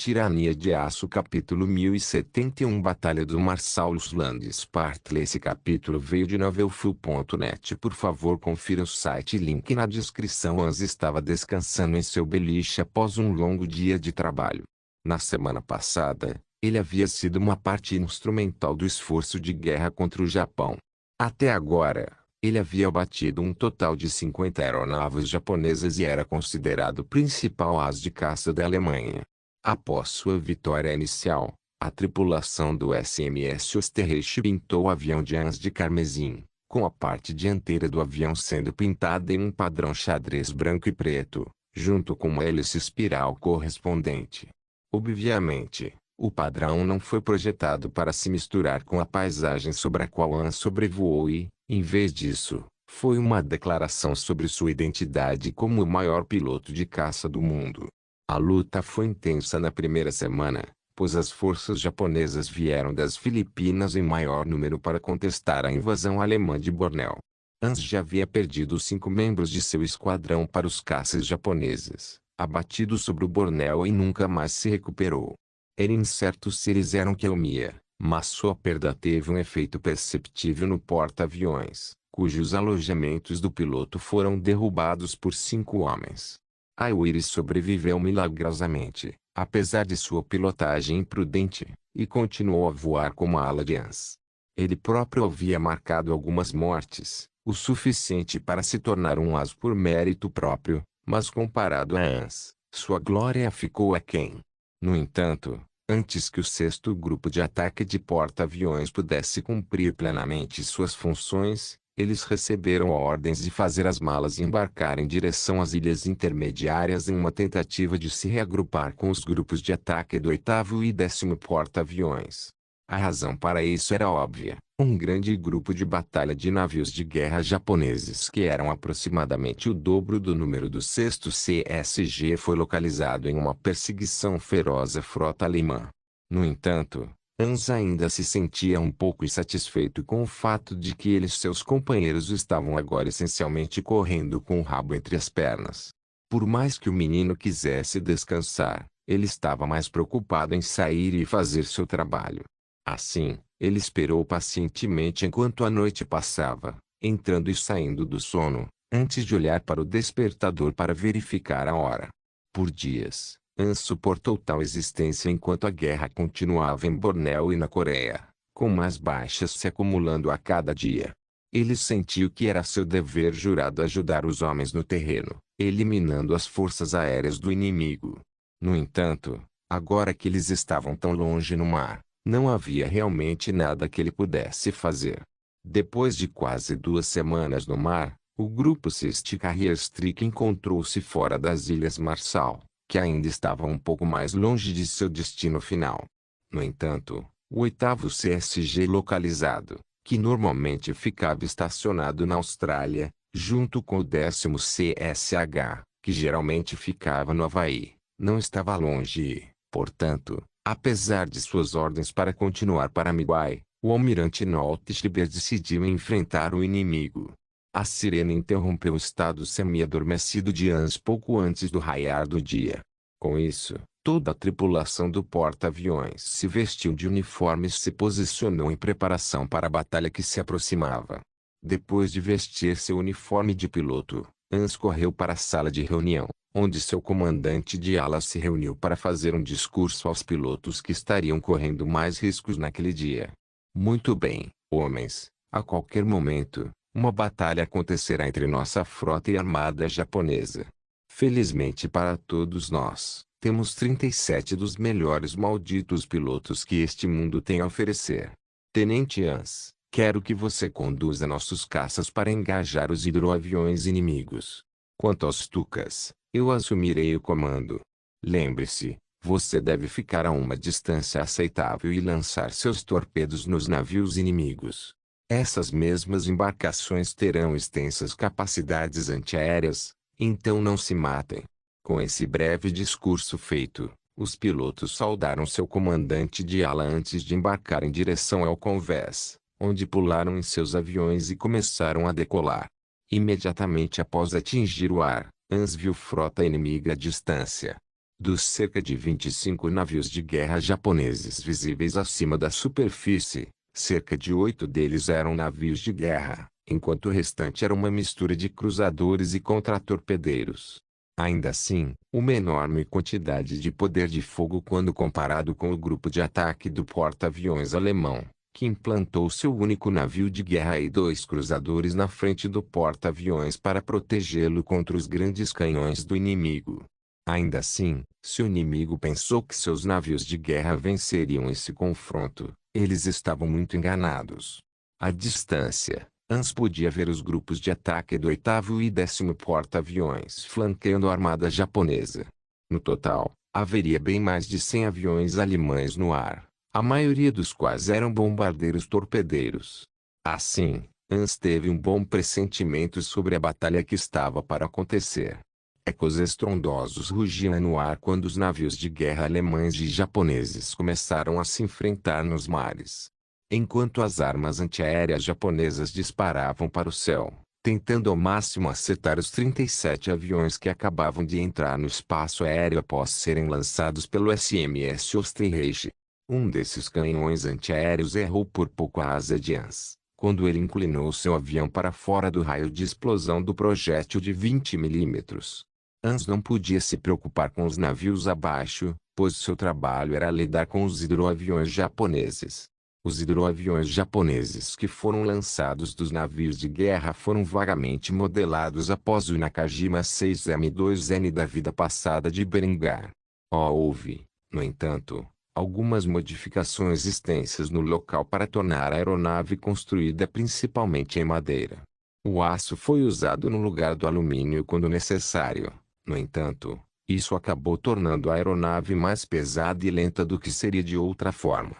Tirania de Aço Capítulo 1071 Batalha do Marçal Land Spartle. Esse capítulo veio de novelfull.net. Por favor, confira o site, link na descrição. Hans estava descansando em seu beliche após um longo dia de trabalho. Na semana passada, ele havia sido uma parte instrumental do esforço de guerra contra o Japão. Até agora, ele havia abatido um total de 50 aeronaves japonesas e era considerado o principal as de caça da Alemanha. Após sua vitória inicial, a tripulação do SMS Osterreich pintou o avião de Hans de carmesim, com a parte dianteira do avião sendo pintada em um padrão xadrez branco e preto, junto com uma hélice espiral correspondente. Obviamente, o padrão não foi projetado para se misturar com a paisagem sobre a qual Hans sobrevoou e, em vez disso, foi uma declaração sobre sua identidade como o maior piloto de caça do mundo. A luta foi intensa na primeira semana, pois as forças japonesas vieram das Filipinas em maior número para contestar a invasão alemã de Bornéu. Hans já havia perdido 5 membros de seu esquadrão para os caças japoneses, abatido sobre o Bornéu, e nunca mais se recuperou. Era incerto se eles eram Kiyomiya, mas sua perda teve um efeito perceptível no porta-aviões, cujos alojamentos do piloto foram derrubados por 5 homens. Aiwiri sobreviveu milagrosamente, apesar de sua pilotagem imprudente, e continuou a voar como a ala de Hans. Ele próprio havia marcado algumas mortes, o suficiente para se tornar um as por mérito próprio, mas comparado a Hans, sua glória ficou aquém. No entanto, antes que o 6º Grupo de Ataque de Porta-Aviões pudesse cumprir plenamente suas funções, eles receberam ordens de fazer as malas e embarcar em direção às ilhas intermediárias em uma tentativa de se reagrupar com os grupos de ataque do 8º e 10º Porta-Aviões. A razão para isso era óbvia: um grande grupo de batalha de navios de guerra japoneses, que eram aproximadamente o dobro do número do 6º CSG, foi localizado em uma perseguição feroz à frota alemã. No entanto, Hans ainda se sentia um pouco insatisfeito com o fato de que ele e seus companheiros estavam agora essencialmente correndo com o rabo entre as pernas. Por mais que o menino quisesse descansar, ele estava mais preocupado em sair e fazer seu trabalho. Assim, ele esperou pacientemente enquanto a noite passava, entrando e saindo do sono, antes de olhar para o despertador para verificar a hora. Por dias, Hans suportou tal existência enquanto a guerra continuava em Bornéu e na Coreia, com mais baixas se acumulando a cada dia. Ele sentiu que era seu dever jurado ajudar os homens no terreno, eliminando as forças aéreas do inimigo. No entanto, agora que eles estavam tão longe no mar, não havia realmente nada que ele pudesse fazer. Depois de quase 2 semanas no mar, o grupo Sixth Carrier Strike encontrou-se fora das Ilhas Marshall, que ainda estavam um pouco mais longe de seu destino final. No entanto, o 8º CSG localizado, que normalmente ficava estacionado na Austrália, junto com o 10º CSH, que geralmente ficava no Havaí, não estava longe e, portanto, apesar de suas ordens para continuar para Midway, o almirante Nolte Schreiber decidiu enfrentar o inimigo. A sirene interrompeu o estado semi-adormecido de Hans pouco antes do raiar do dia. Com isso, toda a tripulação do porta-aviões se vestiu de uniforme e se posicionou em preparação para a batalha que se aproximava. Depois de vestir seu uniforme de piloto, Hans correu para a sala de reunião, onde seu comandante de ala se reuniu para fazer um discurso aos pilotos que estariam correndo mais riscos naquele dia. Muito bem, homens, a qualquer momento, uma batalha acontecerá entre nossa frota e a armada japonesa. Felizmente para todos nós, temos 37 dos melhores malditos pilotos que este mundo tem a oferecer. Tenente Hans, quero que você conduza nossos caças para engajar os hidroaviões inimigos. Quanto aos Tucas, eu assumirei o comando. Lembre-se, você deve ficar a uma distância aceitável e lançar seus torpedos nos navios inimigos. Essas mesmas embarcações terão extensas capacidades antiaéreas, então não se matem. Com esse breve discurso feito, os pilotos saudaram seu comandante de ala antes de embarcar em direção ao convés, onde pularam em seus aviões e começaram a decolar. Imediatamente após atingir o ar, Hans viu frota inimiga à distância. Dos cerca de 25 navios de guerra japoneses visíveis acima da superfície, cerca de 8 deles eram navios de guerra, enquanto o restante era uma mistura de cruzadores e contratorpedeiros. Ainda assim, uma enorme quantidade de poder de fogo quando comparado com o grupo de ataque do porta-aviões alemão, que implantou seu único navio de guerra e 2 cruzadores na frente do porta-aviões para protegê-lo contra os grandes canhões do inimigo. Ainda assim, se o inimigo pensou que seus navios de guerra venceriam esse confronto, eles estavam muito enganados. À distância, Hans podia ver os grupos de ataque do 8º e 10º porta-aviões flanqueando a armada japonesa. No total, haveria bem mais de 100 aviões alemães no ar, a maioria dos quais eram bombardeiros torpedeiros. Assim, Hans teve um bom pressentimento sobre a batalha que estava para acontecer. Ecos estrondosos rugiam no ar quando os navios de guerra alemães e japoneses começaram a se enfrentar nos mares. Enquanto as armas antiaéreas japonesas disparavam para o céu, tentando ao máximo acertar os 37 aviões que acabavam de entrar no espaço aéreo após serem lançados pelo SMS Österreich. Um desses canhões antiaéreos errou por pouco a asa de Hans, quando ele inclinou seu avião para fora do raio de explosão do projétil de 20 milímetros. Hans não podia se preocupar com os navios abaixo, pois seu trabalho era lidar com os hidroaviões japoneses. Os hidroaviões japoneses que foram lançados dos navios de guerra foram vagamente modelados após o Nakajima 6M2N da vida passada de Berengar. Houve, no entanto, algumas modificações extensas no local para tornar a aeronave construída principalmente em madeira. O aço foi usado no lugar do alumínio quando necessário. No entanto, isso acabou tornando a aeronave mais pesada e lenta do que seria de outra forma.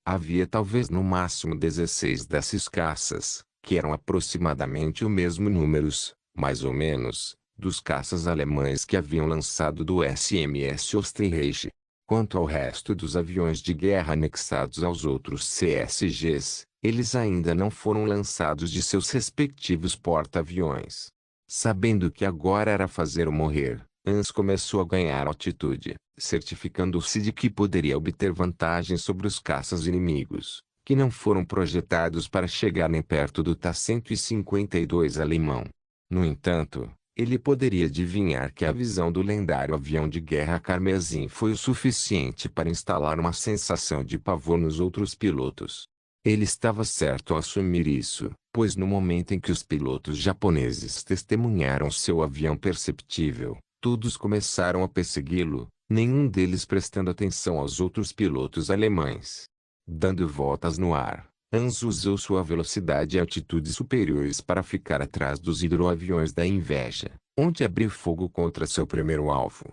Havia talvez no máximo 16 dessas caças, que eram aproximadamente o mesmo números, mais ou menos, dos caças alemães que haviam lançado do SMS Österreich. Quanto ao resto dos aviões de guerra anexados aos outros CSGs, eles ainda não foram lançados de seus respectivos porta-aviões. Sabendo que agora era fazer ou morrer, Hans começou a ganhar altitude, certificando-se de que poderia obter vantagem sobre os caças inimigos, que não foram projetados para chegar nem perto do Ta-152 alemão. No entanto, ele poderia adivinhar que a visão do lendário avião de guerra Carmesim foi o suficiente para instalar uma sensação de pavor nos outros pilotos. Ele estava certo ao assumir isso, pois no momento em que os pilotos japoneses testemunharam seu avião perceptível, todos começaram a persegui-lo, nenhum deles prestando atenção aos outros pilotos alemães. Dando voltas no ar, Hans usou sua velocidade e altitude superiores para ficar atrás dos hidroaviões da inveja, onde abriu fogo contra seu primeiro alvo.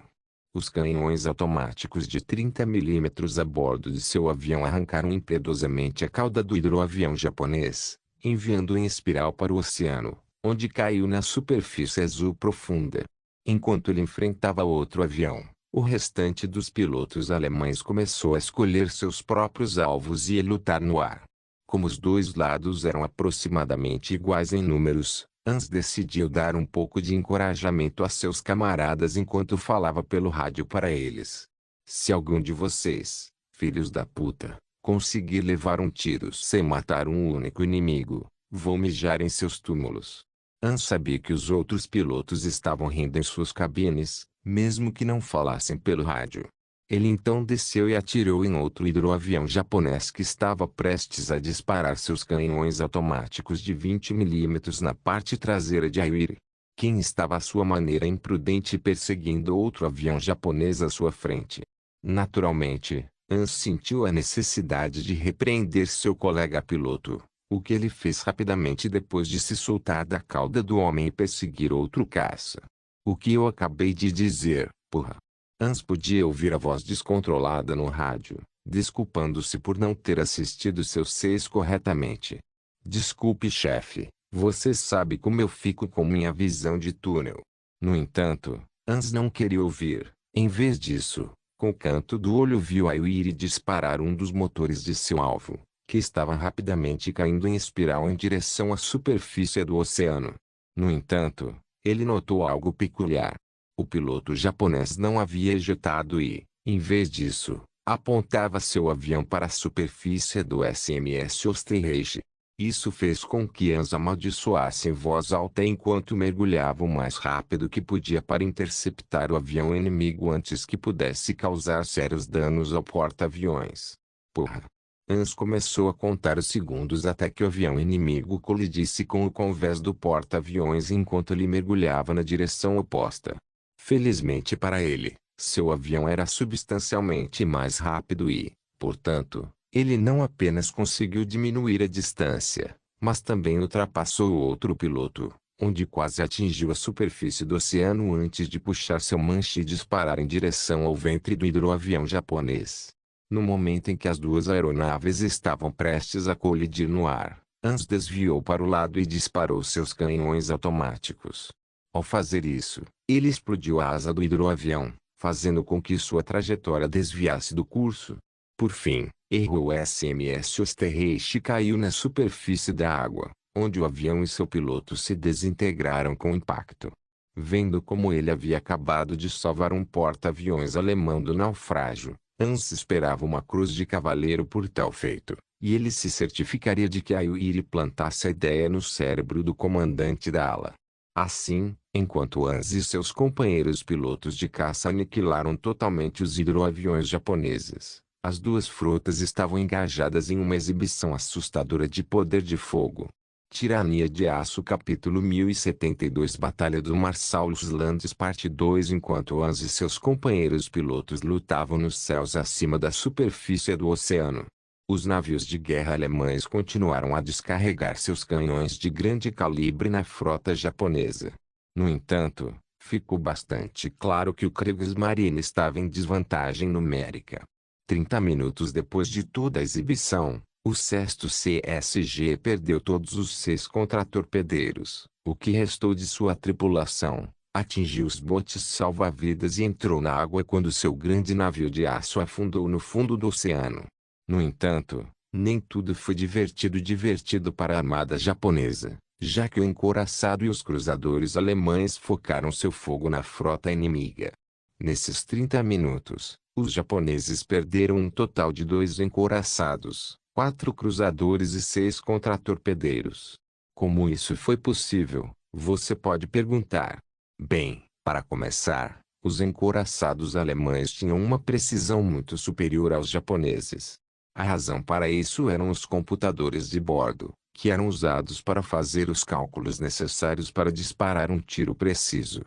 Os canhões automáticos de 30 milímetros a bordo de seu avião arrancaram impiedosamente a cauda do hidroavião japonês, enviando-o em espiral para o oceano, onde caiu na superfície azul profunda. Enquanto ele enfrentava outro avião, o restante dos pilotos alemães começou a escolher seus próprios alvos e a lutar no ar. Como os dois lados eram aproximadamente iguais em números, Hans decidiu dar um pouco de encorajamento a seus camaradas enquanto falava pelo rádio para eles. Se algum de vocês, filhos da puta, conseguir levar um tiro sem matar um único inimigo, vou mijar em seus túmulos. Hans sabia que os outros pilotos estavam rindo em suas cabines, mesmo que não falassem pelo rádio. Ele então desceu e atirou em outro hidroavião japonês que estava prestes a disparar seus canhões automáticos de 20 milímetros na parte traseira de Airi. Quem estava à sua maneira imprudente perseguindo outro avião japonês à sua frente. Naturalmente, Hans sentiu a necessidade de repreender seu colega piloto, o que ele fez rapidamente depois de se soltar da cauda do homem e perseguir outro caça. O que eu acabei de dizer, porra? Hans podia ouvir a voz descontrolada no rádio, desculpando-se por não ter assistido seus Cs corretamente. Desculpe, chefe, você sabe como eu fico com minha visão de túnel. No entanto, Hans não queria ouvir. Em vez disso, com o canto do olho viu Airi disparar um dos motores de seu alvo, que estava rapidamente caindo em espiral em direção à superfície do oceano. No entanto, ele notou algo peculiar. O piloto japonês não havia ejetado e, em vez disso, apontava seu avião para a superfície do SMS Osterreich. Isso fez com que Hans amaldiçoasse em voz alta enquanto mergulhava o mais rápido que podia para interceptar o avião inimigo antes que pudesse causar sérios danos ao porta-aviões. Porra! Hans começou a contar os segundos até que o avião inimigo colidisse com o convés do porta-aviões enquanto ele mergulhava na direção oposta. Felizmente para ele, seu avião era substancialmente mais rápido e, portanto, ele não apenas conseguiu diminuir a distância, mas também ultrapassou o outro piloto, onde quase atingiu a superfície do oceano antes de puxar seu manche e disparar em direção ao ventre do hidroavião japonês. No momento em que as duas aeronaves estavam prestes a colidir no ar, Hans desviou para o lado e disparou seus canhões automáticos. Ao fazer isso, ele explodiu a asa do hidroavião, fazendo com que sua trajetória desviasse do curso. Por fim, o SMS Osterreich e caiu na superfície da água, onde o avião e seu piloto se desintegraram com o impacto. Vendo como ele havia acabado de salvar um porta-aviões alemão do naufrágio, Hans esperava uma cruz de cavaleiro por tal feito, e ele se certificaria de que Aoiri plantasse a ideia no cérebro do comandante da ala. Assim, enquanto Hans e seus companheiros pilotos de caça aniquilaram totalmente os hidroaviões japoneses, as duas frotas estavam engajadas em uma exibição assustadora de poder de fogo. Tirania de Aço Capítulo 1072 Batalha do Marsalis Landes Parte 2 Enquanto Hans e seus companheiros pilotos lutavam nos céus acima da superfície do oceano, os navios de guerra alemães continuaram a descarregar seus canhões de grande calibre na frota japonesa. No entanto, ficou bastante claro que o Kriegsmarine estava em desvantagem numérica. 30 minutos depois de toda a exibição, o sexto CSG perdeu todos os 6 contratorpedeiros. O que restou de sua tripulação atingiu os botes salva-vidas e entrou na água quando seu grande navio de aço afundou no fundo do oceano. No entanto, nem tudo foi divertido para a armada japonesa, já que o encouraçado e os cruzadores alemães focaram seu fogo na frota inimiga. Nesses 30 minutos, os japoneses perderam um total de 2 encouraçados, 4 cruzadores e 6 contratorpedeiros. Como isso foi possível, você pode perguntar. Bem, para começar, os encouraçados alemães tinham uma precisão muito superior aos japoneses. A razão para isso eram os computadores de bordo, que eram usados para fazer os cálculos necessários para disparar um tiro preciso.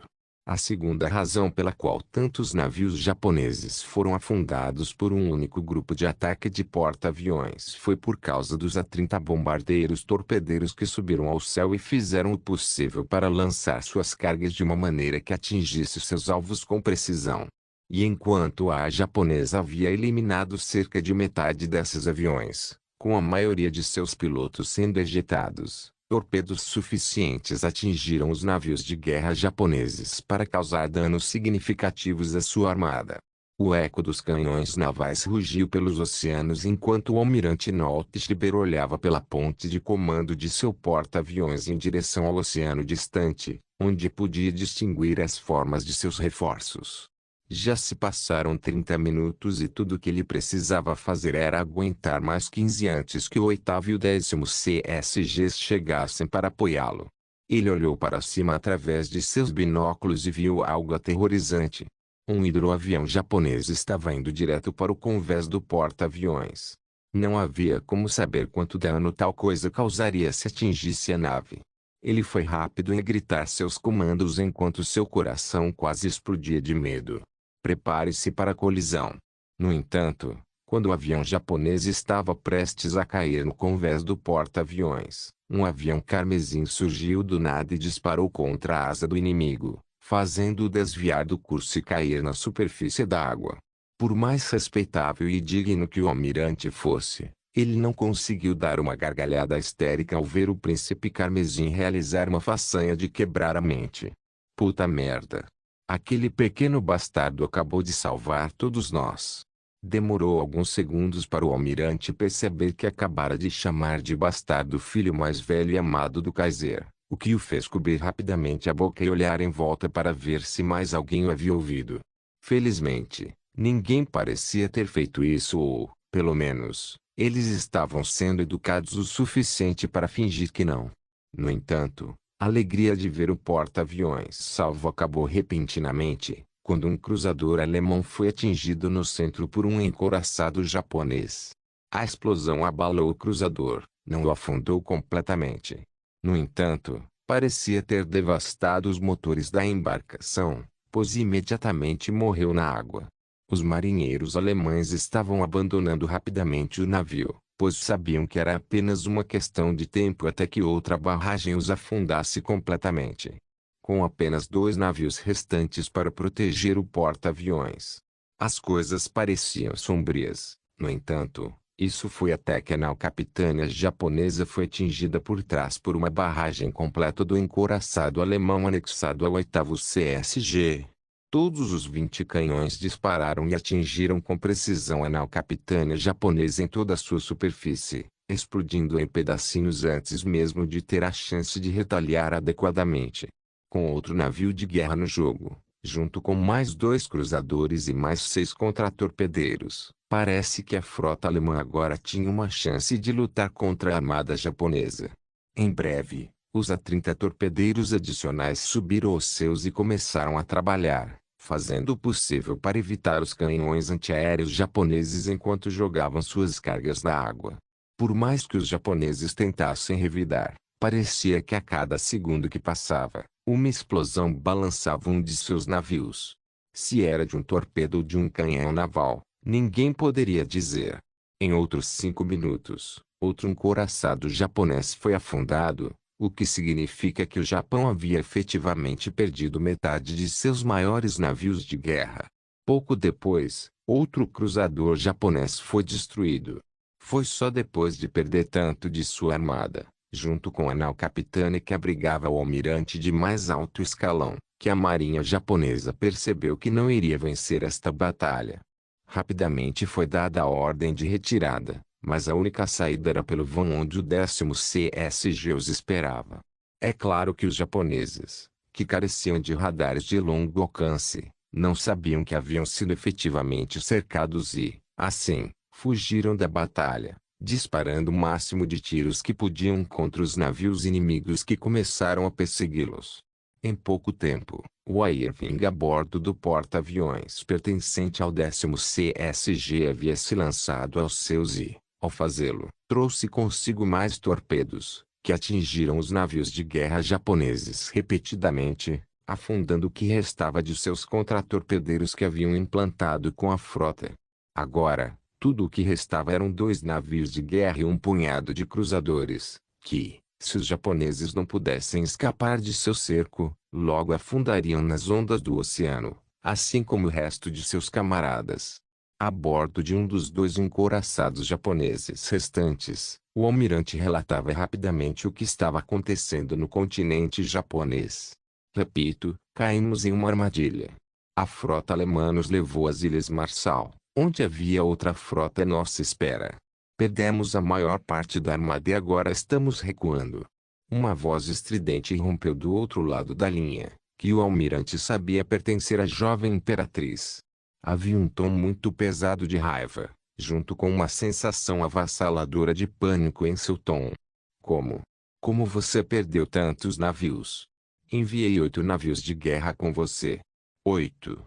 A segunda razão pela qual tantos navios japoneses foram afundados por um único grupo de ataque de porta-aviões foi por causa dos A-30 bombardeiros torpedeiros que subiram ao céu e fizeram o possível para lançar suas cargas de uma maneira que atingisse seus alvos com precisão. E enquanto a japonesa havia eliminado cerca de metade desses aviões, com a maioria de seus pilotos sendo ejetados, torpedos suficientes atingiram os navios de guerra japoneses para causar danos significativos à sua armada. O eco dos canhões navais rugiu pelos oceanos enquanto o almirante Nordschreiber olhava pela ponte de comando de seu porta-aviões em direção ao oceano distante, onde podia distinguir as formas de seus reforços. Já se passaram 30 minutos e tudo o que ele precisava fazer era aguentar mais 15 antes que o 8º e o 10º CSGs chegassem para apoiá-lo. Ele olhou para cima através de seus binóculos e viu algo aterrorizante. Um hidroavião japonês estava indo direto para o convés do porta-aviões. Não havia como saber quanto dano tal coisa causaria se atingisse a nave. Ele foi rápido em gritar seus comandos enquanto seu coração quase explodia de medo. Prepare-se para a colisão. No entanto, quando o avião japonês estava prestes a cair no convés do porta-aviões, um avião carmesim surgiu do nada e disparou contra a asa do inimigo, fazendo-o desviar do curso e cair na superfície da água. Por mais respeitável e digno que o almirante fosse, ele não conseguiu dar uma gargalhada histérica ao ver o príncipe carmesim realizar uma façanha de quebrar a mente. Puta merda! Aquele pequeno bastardo acabou de salvar todos nós. Demorou alguns segundos para o almirante perceber que acabara de chamar de bastardo o filho mais velho e amado do Kaiser, o que o fez cobrir rapidamente a boca e olhar em volta para ver se mais alguém o havia ouvido. Felizmente, ninguém parecia ter feito isso ou, pelo menos, eles estavam sendo educados o suficiente para fingir que não. No entanto, a alegria de ver o porta-aviões salvo acabou repentinamente, quando um cruzador alemão foi atingido no centro por um encouraçado japonês. A explosão abalou o cruzador, não o afundou completamente. No entanto, parecia ter devastado os motores da embarcação, pois imediatamente morreu na água. Os marinheiros alemães estavam abandonando rapidamente o navio, pois sabiam que era apenas uma questão de tempo até que outra barragem os afundasse completamente. Com apenas 2 navios restantes para proteger o porta-aviões, as coisas pareciam sombrias. No entanto, isso foi até que a nau capitânia japonesa foi atingida por trás por uma barragem completa do encouraçado alemão anexado ao 8º CSG. Todos os 20 canhões dispararam e atingiram com precisão a nau capitânia japonesa em toda a sua superfície, explodindo em pedacinhos antes mesmo de ter a chance de retaliar adequadamente. Com outro navio de guerra no jogo, junto com mais 2 cruzadores e mais 6 contratorpedeiros, parece que a frota alemã agora tinha uma chance de lutar contra a armada japonesa. Em breve, os A-30 torpedeiros adicionais subiram aos seus e começaram a trabalhar, fazendo o possível para evitar os canhões antiaéreos japoneses enquanto jogavam suas cargas na água. Por mais que os japoneses tentassem revidar, parecia que a cada segundo que passava, uma explosão balançava um de seus navios. Se era de um torpedo ou de um canhão naval, ninguém poderia dizer. Em outros 5 minutos, outro encouraçado japonês foi afundado, o que significa que o Japão havia efetivamente perdido metade de seus maiores navios de guerra. Pouco depois, outro cruzador japonês foi destruído. Foi só depois de perder tanto de sua armada, junto com a nau capitânia que abrigava o almirante de mais alto escalão, que a marinha japonesa percebeu que não iria vencer esta batalha. Rapidamente foi dada a ordem de retirada, mas a única saída era pelo vão onde o 10º CSG os esperava. É claro que os japoneses, que careciam de radares de longo alcance, não sabiam que haviam sido efetivamente cercados e, assim, fugiram da batalha, disparando o máximo de tiros que podiam contra os navios inimigos que começaram a persegui-los. Em pouco tempo, o Irving a bordo do porta-aviões pertencente ao 10º CSG havia se lançado aos seus e, ao fazê-lo, trouxe consigo mais torpedos, que atingiram os navios de guerra japoneses repetidamente, afundando o que restava de seus contratorpedeiros que haviam implantado com a frota. Agora, tudo o que restava eram 2 navios de guerra e um punhado de cruzadores, que, se os japoneses não pudessem escapar de seu cerco, logo afundariam nas ondas do oceano, assim como o resto de seus camaradas. A bordo de um dos 2 encouraçados japoneses restantes, o almirante relatava rapidamente o que estava acontecendo no continente japonês. Repito, caímos em uma armadilha. A frota alemã nos levou às Ilhas Marshall, onde havia outra frota à nossa espera. Perdemos a maior parte da armada e agora estamos recuando. Uma voz estridente irrompeu do outro lado da linha, que o almirante sabia pertencer à jovem imperatriz. Havia um tom muito pesado de raiva, junto com uma sensação avassaladora de pânico em seu tom. Como? Como você perdeu tantos navios? Enviei 8 navios de guerra com você. 8.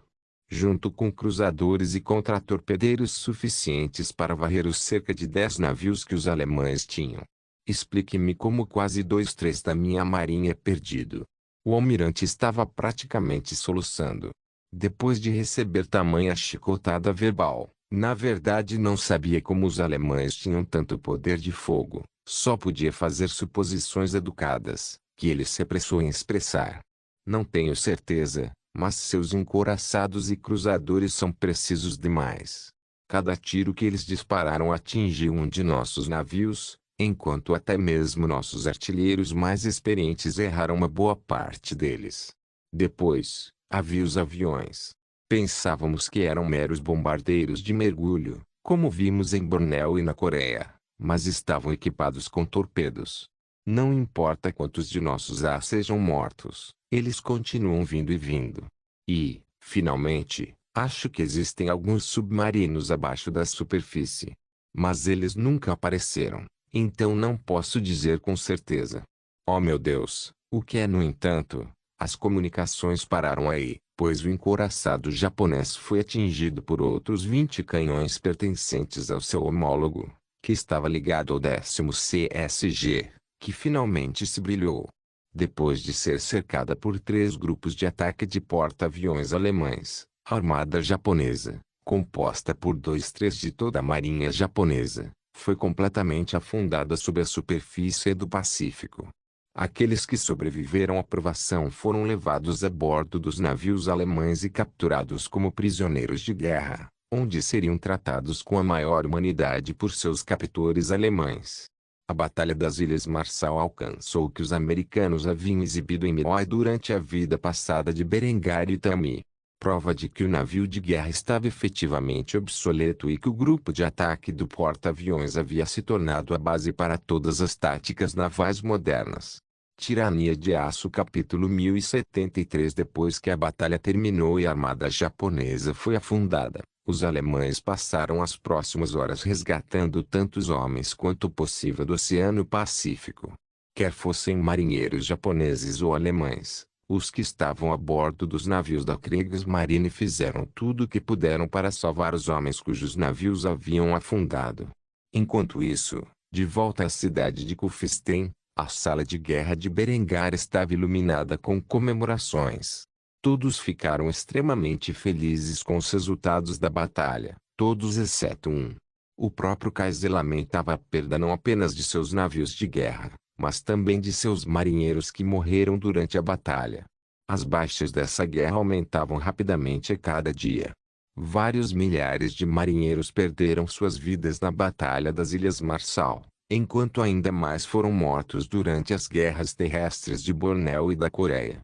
Junto com cruzadores e contratorpedeiros suficientes para varrer os cerca de 10 navios que os alemães tinham. Explique-me como quase 2/3 da minha marinha é perdido. O almirante estava praticamente soluçando. Depois de receber tamanha chicotada verbal, na verdade não sabia como os alemães tinham tanto poder de fogo, só podia fazer suposições educadas, que ele se apressou em expressar. Não tenho certeza, mas seus encouraçados e cruzadores são precisos demais. Cada tiro que eles dispararam atingiu um de nossos navios, enquanto até mesmo nossos artilheiros mais experientes erraram uma boa parte deles. Depois, havia os aviões. Pensávamos que eram meros bombardeiros de mergulho, como vimos em Bornéu e na Coreia, mas estavam equipados com torpedos. Não importa quantos de nossos A sejam mortos, eles continuam vindo e vindo. E, finalmente, acho que existem alguns submarinos abaixo da superfície. Mas eles nunca apareceram, então não posso dizer com certeza. Oh meu Deus, o que é no entanto? As comunicações pararam aí, pois o encouraçado japonês foi atingido por outros 20 canhões pertencentes ao seu homólogo, que estava ligado ao 10º CSG, que finalmente se brilhou. Depois de ser cercada por 3 grupos de ataque de porta-aviões alemães, a armada japonesa, composta por 2/3 de toda a marinha japonesa, foi completamente afundada sob a superfície do Pacífico. Aqueles que sobreviveram à provação foram levados a bordo dos navios alemães e capturados como prisioneiros de guerra, onde seriam tratados com a maior humanidade por seus captores alemães. A Batalha das Ilhas Marshall alcançou o que os americanos haviam exibido em Midway durante a vida passada de Berengar e Tami. Prova de que o navio de guerra estava efetivamente obsoleto e que o grupo de ataque do porta-aviões havia se tornado a base para todas as táticas navais modernas. Tirania de Aço capítulo 1073. Depois que a batalha terminou e a armada japonesa foi afundada, os alemães passaram as próximas horas resgatando tantos homens quanto possível do Oceano Pacífico. Quer fossem marinheiros japoneses ou alemães, os que estavam a bordo dos navios da Kriegsmarine fizeram tudo o que puderam para salvar os homens cujos navios haviam afundado. Enquanto isso, de volta à cidade de Kufstein, a sala de guerra de Berengar estava iluminada com comemorações. Todos ficaram extremamente felizes com os resultados da batalha, todos exceto um. O próprio Kaiser lamentava a perda não apenas de seus navios de guerra, mas também de seus marinheiros que morreram durante a batalha. As baixas dessa guerra aumentavam rapidamente a cada dia. Vários milhares de marinheiros perderam suas vidas na Batalha das Ilhas Marshall, enquanto ainda mais foram mortos durante as guerras terrestres de Bornéu e da Coreia.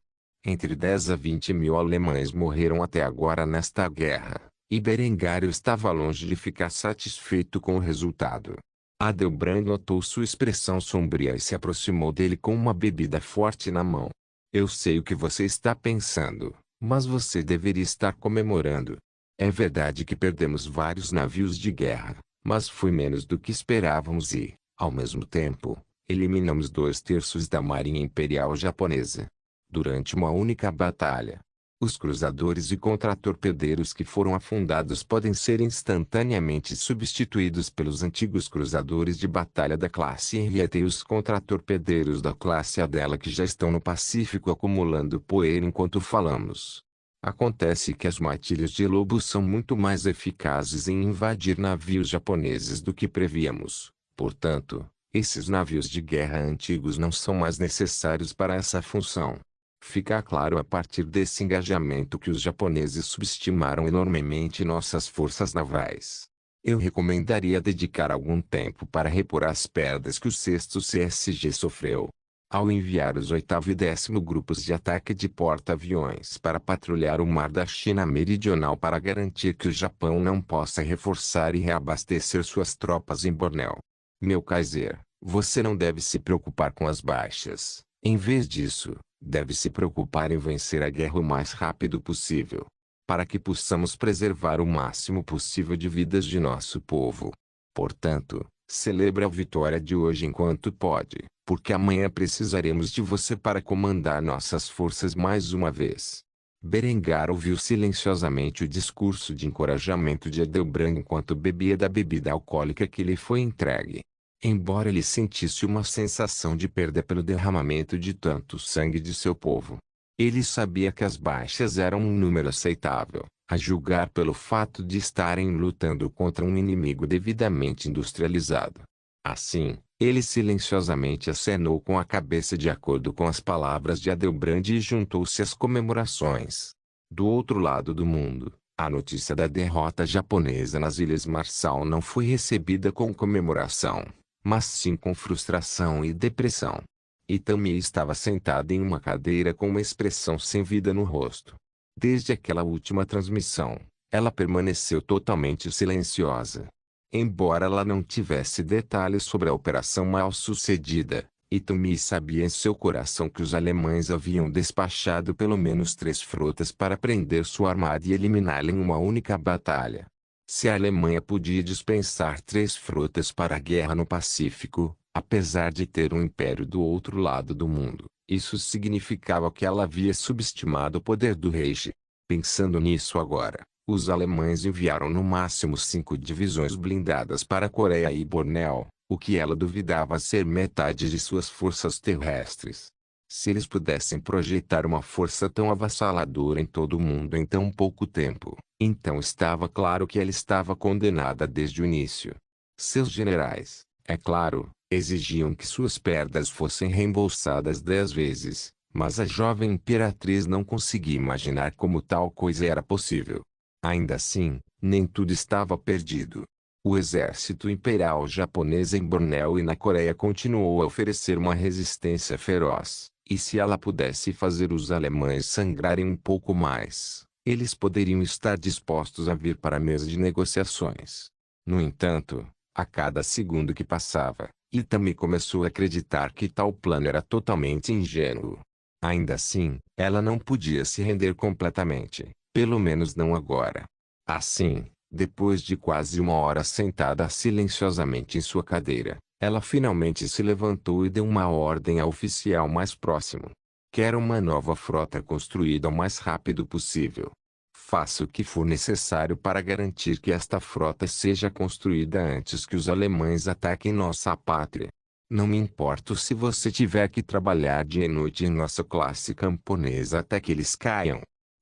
Entre 10 a 20 mil alemães morreram até agora nesta guerra, e Berengar estava longe de ficar satisfeito com o resultado. Adelbrand notou sua expressão sombria e se aproximou dele com uma bebida forte na mão. Eu sei o que você está pensando, mas você deveria estar comemorando. É verdade que perdemos vários navios de guerra, mas foi menos do que esperávamos e, ao mesmo tempo, eliminamos 2/3 da Marinha Imperial Japonesa. Durante uma única batalha, os cruzadores e contratorpedeiros que foram afundados podem ser instantaneamente substituídos pelos antigos cruzadores de batalha da classe Henrietta e os contratorpedeiros da classe Adela que já estão no Pacífico acumulando poeira enquanto falamos. Acontece que as matilhas de lobo são muito mais eficazes em invadir navios japoneses do que prevíamos. Portanto, esses navios de guerra antigos não são mais necessários para essa função. Fica claro a partir desse engajamento que os japoneses subestimaram enormemente nossas forças navais. Eu recomendaria dedicar algum tempo para repor as perdas que o 6º CSG sofreu. Ao enviar os 8º e 10º grupos de ataque de porta-aviões para patrulhar o mar da China Meridional para garantir que o Japão não possa reforçar e reabastecer suas tropas em Bornéu. Meu Kaiser, você não deve se preocupar com as baixas. Em vez disso, deve se preocupar em vencer a guerra o mais rápido possível, para que possamos preservar o máximo possível de vidas de nosso povo. Portanto, celebre a vitória de hoje enquanto pode, porque amanhã precisaremos de você para comandar nossas forças mais uma vez. Berengar ouviu silenciosamente o discurso de encorajamento de Adelbrand enquanto bebia da bebida alcoólica que lhe foi entregue. Embora ele sentisse uma sensação de perda pelo derramamento de tanto sangue de seu povo, ele sabia que as baixas eram um número aceitável, a julgar pelo fato de estarem lutando contra um inimigo devidamente industrializado. Assim, ele silenciosamente acenou com a cabeça de acordo com as palavras de Adelbrand e juntou-se às comemorações. Do outro lado do mundo, a notícia da derrota japonesa nas Ilhas Marshall não foi recebida com comemoração, mas sim com frustração e depressão. Itami estava sentada em uma cadeira com uma expressão sem vida no rosto. Desde aquela última transmissão, ela permaneceu totalmente silenciosa. Embora ela não tivesse detalhes sobre a operação mal-sucedida, Itami sabia em seu coração que os alemães haviam despachado pelo menos 3 frotas para prender sua armada e eliminá-la em uma única batalha. Se a Alemanha podia dispensar 3 frotas para a guerra no Pacífico, apesar de ter um império do outro lado do mundo, isso significava que ela havia subestimado o poder do Reich. Pensando nisso agora, os alemães enviaram no máximo 5 divisões blindadas para a Coreia e Bornéu, o que ela duvidava ser metade de suas forças terrestres. Se eles pudessem projetar uma força tão avassaladora em todo o mundo em tão pouco tempo, então estava claro que ela estava condenada desde o início. Seus generais, é claro, exigiam que suas perdas fossem reembolsadas 10 vezes, mas a jovem imperatriz não conseguia imaginar como tal coisa era possível. Ainda assim, nem tudo estava perdido. O exército imperial japonês em Bornéu e na Coreia continuou a oferecer uma resistência feroz, e se ela pudesse fazer os alemães sangrarem um pouco mais, eles poderiam estar dispostos a vir para a mesa de negociações. No entanto, a cada segundo que passava, Itami começou a acreditar que tal plano era totalmente ingênuo. Ainda assim, ela não podia se render completamente, pelo menos não agora. Assim, depois de quase 1 hora sentada silenciosamente em sua cadeira, ela finalmente se levantou e deu uma ordem ao oficial mais próximo. Quero uma nova frota construída o mais rápido possível. Faça o que for necessário para garantir que esta frota seja construída antes que os alemães ataquem nossa pátria. Não me importo se você tiver que trabalhar dia e noite em nossa classe camponesa até que eles caiam.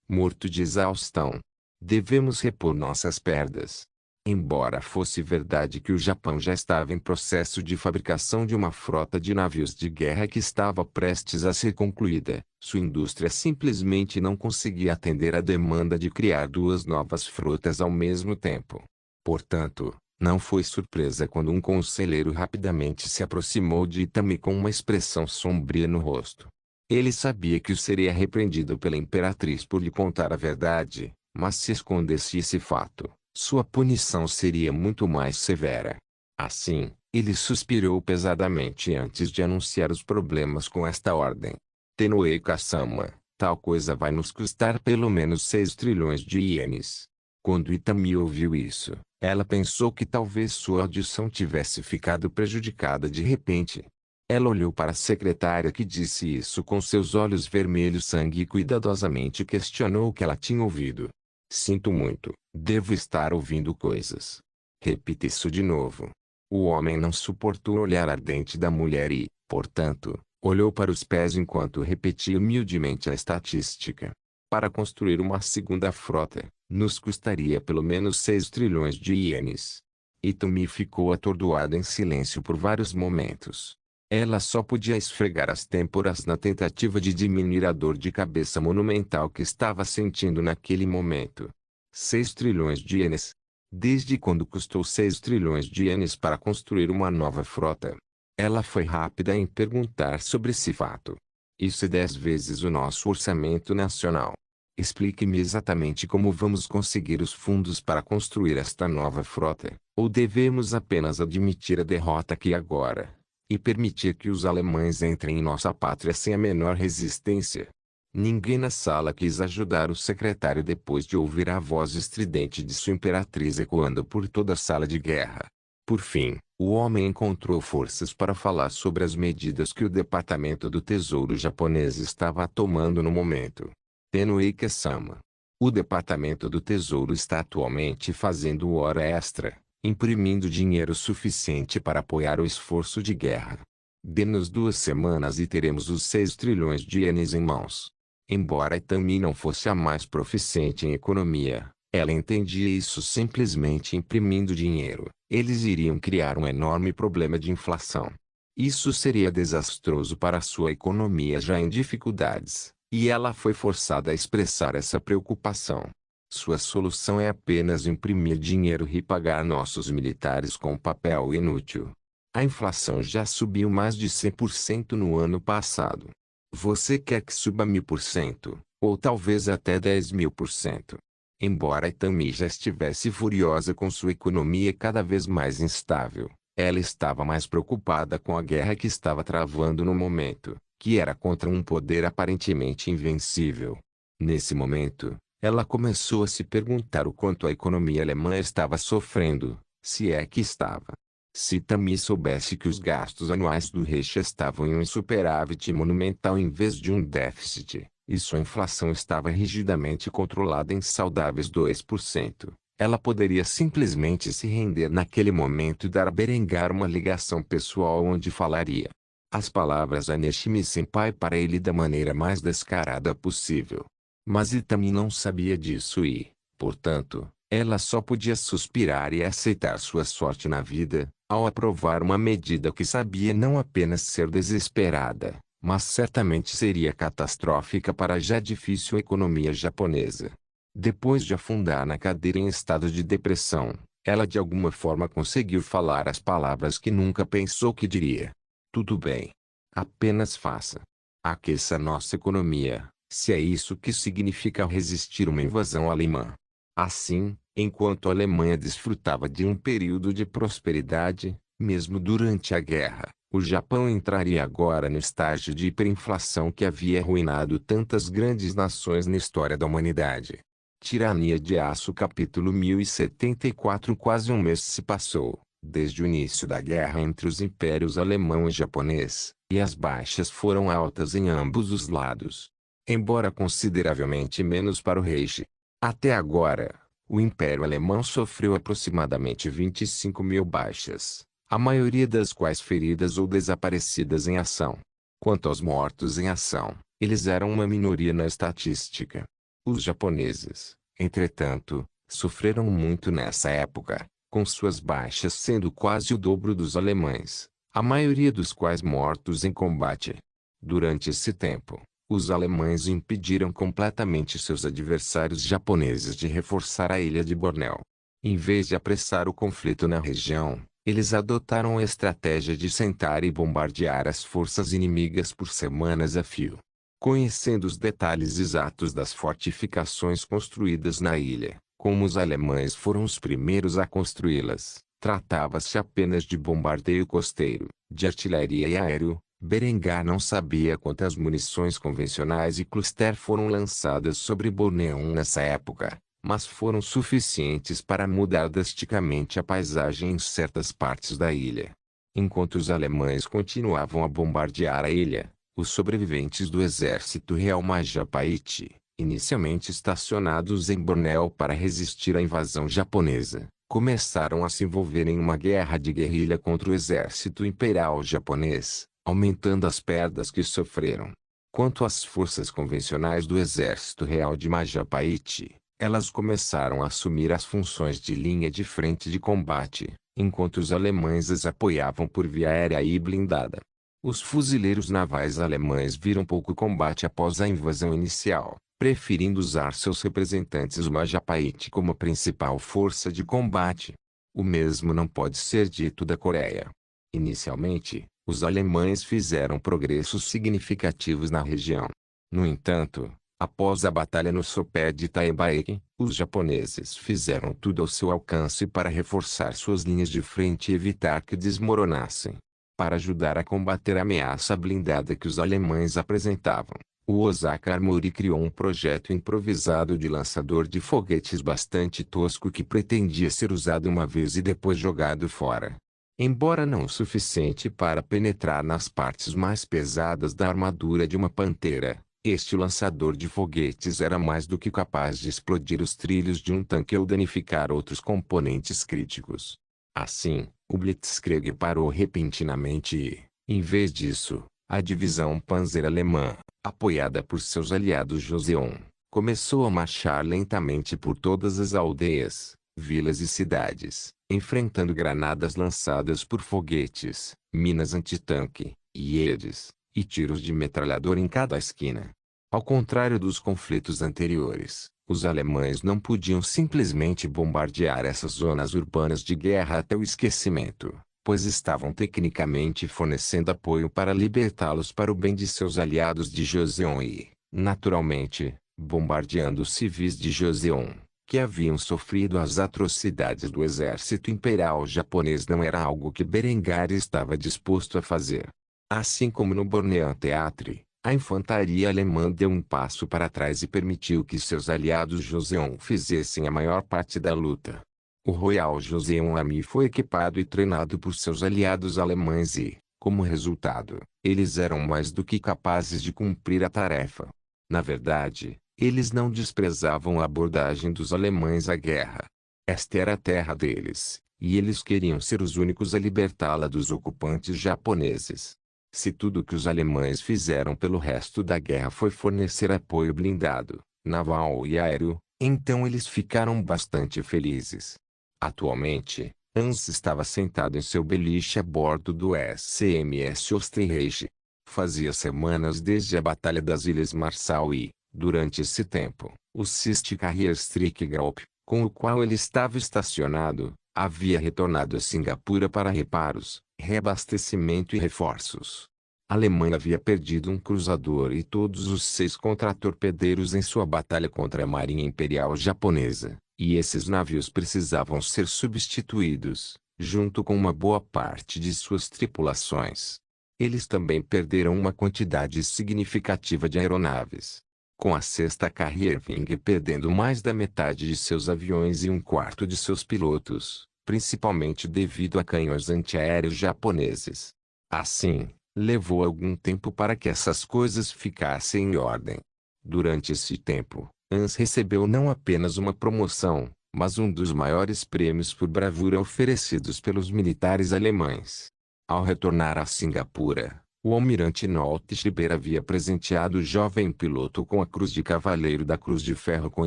Morto de exaustão. Devemos repor nossas perdas. Embora fosse verdade que o Japão já estava em processo de fabricação de uma frota de navios de guerra que estava prestes a ser concluída, sua indústria simplesmente não conseguia atender a demanda de criar 2 novas frotas ao mesmo tempo. Portanto, não foi surpresa quando um conselheiro rapidamente se aproximou de Itami com uma expressão sombria no rosto. Ele sabia que o seria repreendido pela imperatriz por lhe contar a verdade, mas se escondesse esse fato, sua punição seria muito mais severa. Assim, ele suspirou pesadamente antes de anunciar os problemas com esta ordem. Tenoe-sama, tal coisa vai nos custar pelo menos 6 trilhões de ienes. Quando Itami ouviu isso, ela pensou que talvez sua audição tivesse ficado prejudicada de repente. Ela olhou para a secretária que disse isso com seus olhos vermelhos sangue e cuidadosamente questionou o que ela tinha ouvido. Sinto muito, devo estar ouvindo coisas. Repita isso de novo. O homem não suportou o olhar ardente da mulher e, portanto, olhou para os pés enquanto repetia humildemente a estatística. Para construir uma segunda frota, nos custaria pelo menos 6 trilhões de ienes. Itami ficou atordoada em silêncio por vários momentos. Ela só podia esfregar as têmporas na tentativa de diminuir a dor de cabeça monumental que estava sentindo naquele momento. 6 trilhões de ienes. Desde quando custou 6 trilhões de ienes para construir uma nova frota? Ela foi rápida em perguntar sobre esse fato. Isso é 10 vezes o nosso orçamento nacional. Explique-me exatamente como vamos conseguir os fundos para construir esta nova frota, ou devemos apenas admitir a derrota aqui agora e permitir que os alemães entrem em nossa pátria sem a menor resistência? Ninguém na sala quis ajudar o secretário depois de ouvir a voz estridente de sua imperatriz ecoando por toda a sala de guerra. Por fim, o homem encontrou forças para falar sobre as medidas que o Departamento do Tesouro japonês estava tomando no momento. Tenoe-sama. O Departamento do Tesouro está atualmente fazendo hora extra, imprimindo dinheiro suficiente para apoiar o esforço de guerra. Dê-nos 2 semanas e teremos os 6 trilhões de ienes em mãos. Embora Itami não fosse a mais proficiente em economia, ela entendia isso simplesmente imprimindo dinheiro. Eles iriam criar um enorme problema de inflação. Isso seria desastroso para sua economia já em dificuldades, e ela foi forçada a expressar essa preocupação. Sua solução é apenas imprimir dinheiro e pagar nossos militares com papel inútil. A inflação já subiu mais de 100% no ano passado. Você quer que suba 1000%, ou talvez até 10.000%. Embora Itami já estivesse furiosa com sua economia cada vez mais instável, Ela estava mais preocupada com a guerra que estava travando no momento, que era contra um poder aparentemente invencível. Nesse momento, ela começou a se perguntar o quanto a economia alemã estava sofrendo, se é que estava. Se Tammy soubesse que os gastos anuais do Reich estavam em um superávit monumental em vez de um déficit, e sua inflação estava rigidamente controlada em saudáveis 2%, ela poderia simplesmente se render naquele momento e dar a Berengar uma ligação pessoal onde falaria as palavras Aneshimi-senpai para ele da maneira mais descarada possível. Mas Itami não sabia disso e, portanto, ela só podia suspirar e aceitar sua sorte na vida, ao aprovar uma medida que sabia não apenas ser desesperada, mas certamente seria catastrófica para a já difícil economia japonesa. Depois de afundar na cadeira em estado de depressão, ela de alguma forma conseguiu falar as palavras que nunca pensou que diria. Tudo bem. Apenas faça. Aqueça nossa economia, se é isso que significa resistir uma invasão alemã. Assim, enquanto a Alemanha desfrutava de um período de prosperidade, mesmo durante a guerra, o Japão entraria agora no estágio de hiperinflação que havia arruinado tantas grandes nações na história da humanidade. Tirania de Aço capítulo 1074. Quase um mês se passou, desde o início da guerra entre os impérios alemão e japonês, e as baixas foram altas em ambos os lados. Embora consideravelmente menos para o Reich. Até agora, o Império Alemão sofreu aproximadamente 25.000 baixas, a maioria das quais feridas ou desaparecidas em ação. Quanto aos mortos em ação, eles eram uma minoria na estatística. Os japoneses, entretanto, sofreram muito nessa época, com suas baixas sendo quase o dobro dos alemães, a maioria dos quais mortos em combate. Durante esse tempo, os alemães impediram completamente seus adversários japoneses de reforçar a ilha de Bornéu. Em vez de apressar o conflito na região, eles adotaram a estratégia de sentar e bombardear as forças inimigas por semanas a fio. Conhecendo os detalhes exatos das fortificações construídas na ilha, como os alemães foram os primeiros a construí-las, tratava-se apenas de bombardeio costeiro, de artilharia e aéreo. Berengar não sabia quantas munições convencionais e cluster foram lançadas sobre Bornéu nessa época, mas foram suficientes para mudar drasticamente a paisagem em certas partes da ilha. Enquanto os alemães continuavam a bombardear a ilha, os sobreviventes do exército real Majapaiti, inicialmente estacionados em Bornéu para resistir à invasão japonesa, começaram a se envolver em uma guerra de guerrilha contra o exército imperial japonês, aumentando as perdas que sofreram. Quanto às forças convencionais do Exército Real de Majapaiti, elas começaram a assumir as funções de linha de frente de combate, enquanto os alemães as apoiavam por via aérea e blindada. Os fuzileiros navais alemães viram pouco combate após a invasão inicial, preferindo usar seus representantes Majapaiti como principal força de combate. O mesmo não pode ser dito da Coreia. Inicialmente, os alemães fizeram progressos significativos na região. No entanto, após a batalha no sopé de Taebaek, os japoneses fizeram tudo ao seu alcance para reforçar suas linhas de frente e evitar que desmoronassem. Para ajudar a combater a ameaça blindada que os alemães apresentavam, o Osaka Armory criou um projeto improvisado de lançador de foguetes bastante tosco que pretendia ser usado uma vez e depois jogado fora. Embora não o suficiente para penetrar nas partes mais pesadas da armadura de uma pantera, este lançador de foguetes era mais do que capaz de explodir os trilhos de um tanque ou danificar outros componentes críticos. Assim, o Blitzkrieg parou repentinamente e, em vez disso, a divisão Panzer alemã, apoiada por seus aliados Joseon, começou a marchar lentamente por todas as aldeias, vilas e cidades, enfrentando granadas lançadas por foguetes, minas antitanque, IEDs, e tiros de metralhadora em cada esquina. Ao contrário dos conflitos anteriores, os alemães não podiam simplesmente bombardear essas zonas urbanas de guerra até o esquecimento, pois estavam tecnicamente fornecendo apoio para libertá-los para o bem de seus aliados de Joseon e, naturalmente, bombardeando os civis de Joseon, que haviam sofrido as atrocidades do exército imperial japonês não era algo que Berengar estava disposto a fazer. Assim como no Bornean Theatre, a infantaria alemã deu um passo para trás e permitiu que seus aliados Joseon fizessem a maior parte da luta. O Royal Joseon Army foi equipado e treinado por seus aliados alemães e, como resultado, eles eram mais do que capazes de cumprir a tarefa. Na verdade, eles não desprezavam a abordagem dos alemães à guerra. Esta era a terra deles, e eles queriam ser os únicos a libertá-la dos ocupantes japoneses. Se tudo o que os alemães fizeram pelo resto da guerra foi fornecer apoio blindado, naval e aéreo, então eles ficaram bastante felizes. Atualmente, Hans estava sentado em seu beliche a bordo do SMS Österreich. Fazia semanas desde a Batalha das Ilhas Marshall e, durante esse tempo, o Sixth Carrier-Strike-Group, com o qual ele estava estacionado, havia retornado a Singapura para reparos, reabastecimento e reforços. A Alemanha havia perdido um cruzador e todos os 6 contratorpedeiros em sua batalha contra a Marinha Imperial Japonesa, e esses navios precisavam ser substituídos, junto com uma boa parte de suas tripulações. Eles também perderam uma quantidade significativa de aeronaves. Com a sexta Carrier-Wing perdendo mais da metade de seus aviões e um quarto de seus pilotos, principalmente devido a canhões antiaéreos japoneses. Assim, levou algum tempo para que essas coisas ficassem em ordem. Durante esse tempo, Hans recebeu não apenas uma promoção, mas um dos maiores prêmios por bravura oferecidos pelos militares alemães. Ao retornar a Singapura, o almirante Nolte Schreiber havia presenteado o jovem piloto com a Cruz de Cavaleiro da Cruz de Ferro com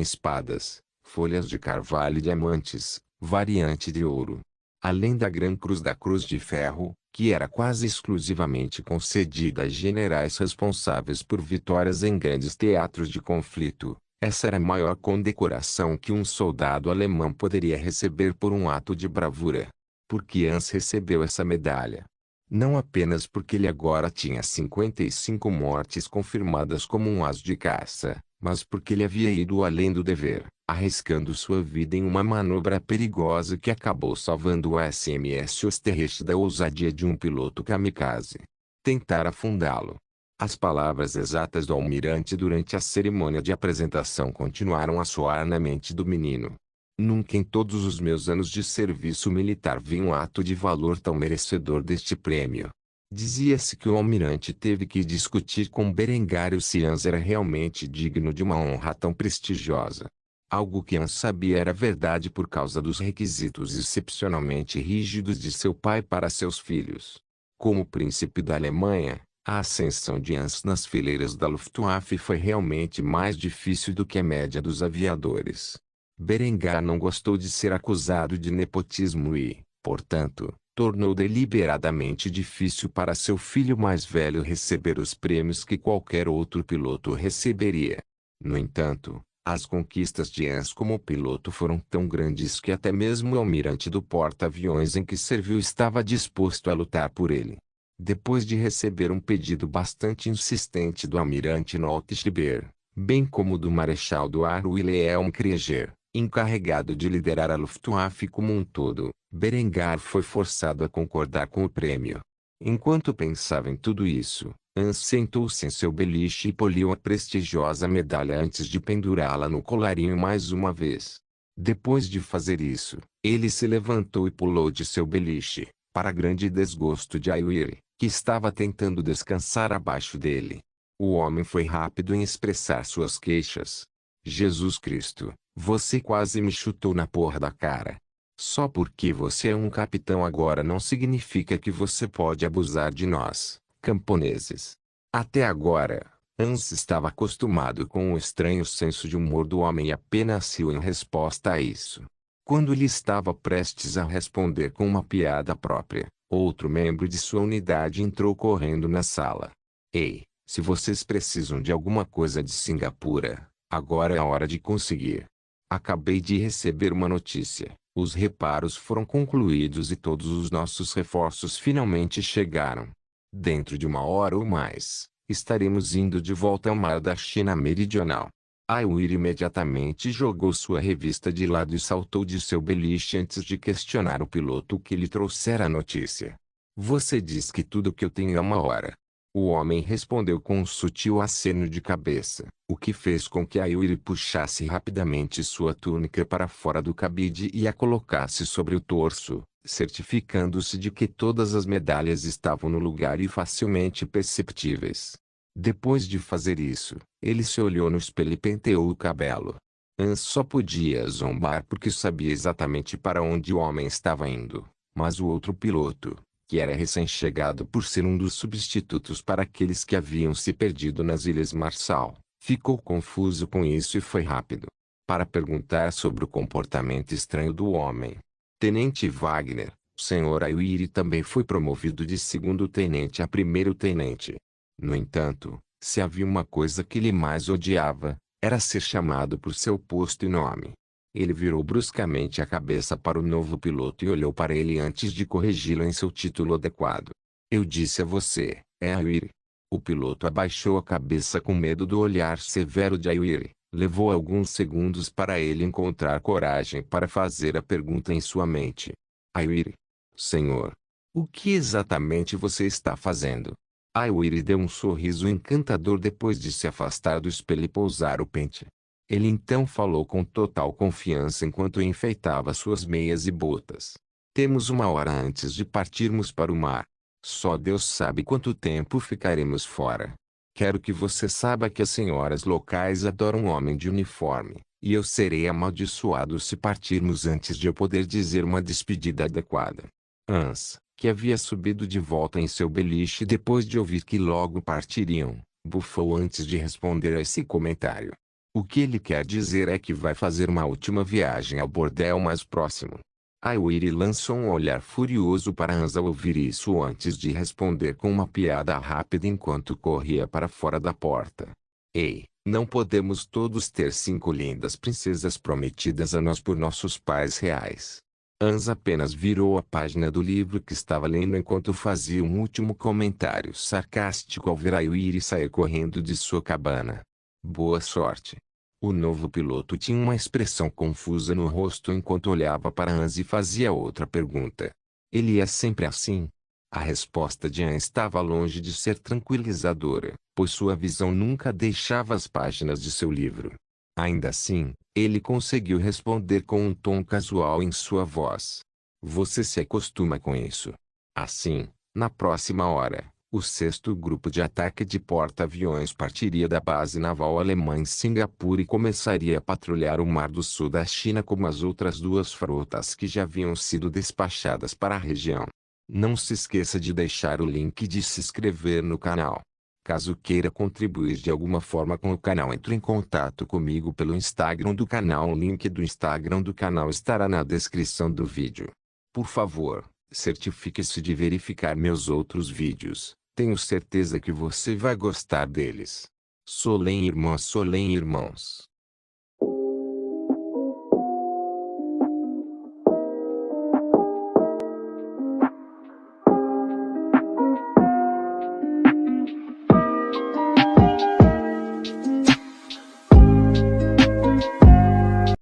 espadas, folhas de carvalho e diamantes, variante de ouro. Além da Gran Cruz da Cruz de Ferro, que era quase exclusivamente concedida a generais responsáveis por vitórias em grandes teatros de conflito, essa era a maior condecoração que um soldado alemão poderia receber por um ato de bravura. Por que Hans recebeu essa medalha? Não apenas porque ele agora tinha 55 mortes confirmadas como um as de caça, mas porque ele havia ido além do dever, arriscando sua vida em uma manobra perigosa que acabou salvando o SMS Österreich da ousadia de um piloto kamikaze. Tentar afundá-lo. As palavras exatas do almirante durante a cerimônia de apresentação continuaram a soar na mente do menino. Nunca em todos os meus anos de serviço militar vi um ato de valor tão merecedor deste prêmio. Dizia-se que o almirante teve que discutir com Berengário se Hans era realmente digno de uma honra tão prestigiosa. Algo que Hans sabia era verdade por causa dos requisitos excepcionalmente rígidos de seu pai para seus filhos. Como príncipe da Alemanha, a ascensão de Hans nas fileiras da Luftwaffe foi realmente mais difícil do que a média dos aviadores. Berengar não gostou de ser acusado de nepotismo e, portanto, tornou deliberadamente difícil para seu filho mais velho receber os prêmios que qualquer outro piloto receberia. No entanto, as conquistas de Hans como piloto foram tão grandes que até mesmo o almirante do porta-aviões em que serviu estava disposto a lutar por ele. Depois de receber um pedido bastante insistente do almirante Nolte Schreiber, bem como do marechal do ar Wilhelm Krieger, encarregado de liderar a Luftwaffe como um todo, Berengar foi forçado a concordar com o prêmio. Enquanto pensava em tudo isso, Hans sentou-se em seu beliche e poliu a prestigiosa medalha antes de pendurá-la no colarinho mais uma vez. Depois de fazer isso, ele se levantou e pulou de seu beliche, para grande desgosto de Aguirre, que estava tentando descansar abaixo dele. O homem foi rápido em expressar suas queixas. Jesus Cristo, você quase me chutou na porra da cara. Só porque você é um capitão agora não significa que você pode abusar de nós, camponeses. Até agora, Hans estava acostumado com o estranho senso de humor do homem e apenas riu em resposta a isso. Quando ele estava prestes a responder com uma piada própria, outro membro de sua unidade entrou correndo na sala. Ei, se vocês precisam de alguma coisa de Singapura, agora é a hora de conseguir. Acabei de receber uma notícia. Os reparos foram concluídos e todos os nossos reforços finalmente chegaram. Dentro de uma hora ou mais, estaremos indo de volta ao mar da China Meridional. Aiwir imediatamente jogou sua revista de lado e saltou de seu beliche antes de questionar o piloto que lhe trouxera a notícia. Você diz que tudo que eu tenho é uma hora. O homem respondeu com um sutil aceno de cabeça, o que fez com que Aiwir puxasse rapidamente sua túnica para fora do cabide e a colocasse sobre o torso, certificando-se de que todas as medalhas estavam no lugar e facilmente perceptíveis. Depois de fazer isso, ele se olhou no espelho e penteou o cabelo. Hans só podia zombar porque sabia exatamente para onde o homem estava indo, mas o outro piloto, que era recém-chegado por ser um dos substitutos para aqueles que haviam se perdido nas Ilhas Marshall, ficou confuso com isso e foi rápido para perguntar sobre o comportamento estranho do homem. Tenente Wagner, o Sr. Aiwir também foi promovido de segundo-tenente a primeiro-tenente. No entanto, se havia uma coisa que ele mais odiava, era ser chamado por seu posto e nome. Ele virou bruscamente a cabeça para o novo piloto e olhou para ele antes de corrigi-lo em seu título adequado. Eu disse a você, Aiwir. O piloto abaixou a cabeça com medo do olhar severo de Aiwir. Levou alguns segundos para ele encontrar coragem para fazer a pergunta em sua mente. Aiwir. Senhor. O que exatamente você está fazendo? Aiwir deu um sorriso encantador depois de se afastar do espelho e pousar o pente. Ele então falou com total confiança enquanto enfeitava suas meias e botas. Temos uma hora antes de partirmos para o mar. Só Deus sabe quanto tempo ficaremos fora. Quero que você saiba que as senhoras locais adoram um homem de uniforme, e eu serei amaldiçoado se partirmos antes de eu poder dizer uma despedida adequada. Hans, que havia subido de volta em seu beliche depois de ouvir que logo partiriam, bufou antes de responder a esse comentário. O que ele quer dizer é que vai fazer uma última viagem ao bordel mais próximo. Aiwir lançou um olhar furioso para Hans ao ouvir isso antes de responder com uma piada rápida enquanto corria para fora da porta. Ei, não podemos todos ter 5 lindas princesas prometidas a nós por nossos pais reais. Hans apenas virou a página do livro que estava lendo enquanto fazia um último comentário sarcástico ao ver Aiwir sair correndo de sua cabana. Boa sorte. O novo piloto tinha uma expressão confusa no rosto enquanto olhava para Hans e fazia outra pergunta. Ele é sempre assim? A resposta de Hans estava longe de ser tranquilizadora, pois sua visão nunca deixava as páginas de seu livro. Ainda assim, ele conseguiu responder com um tom casual em sua voz. Você se acostuma com isso. Assim, na próxima hora, o 6º Grupo de Ataque de Porta-Aviões partiria da base naval alemã em Singapura e começaria a patrulhar o Mar do Sul da China como as outras 2 frotas que já haviam sido despachadas para a região. Não se esqueça de deixar o link e de se inscrever no canal. Caso queira contribuir de alguma forma com o canal, entre em contato comigo pelo Instagram do canal. O link do Instagram do canal estará na descrição do vídeo. Por favor, certifique-se de verificar meus outros vídeos. Tenho certeza que você vai gostar deles. Solem irmãos.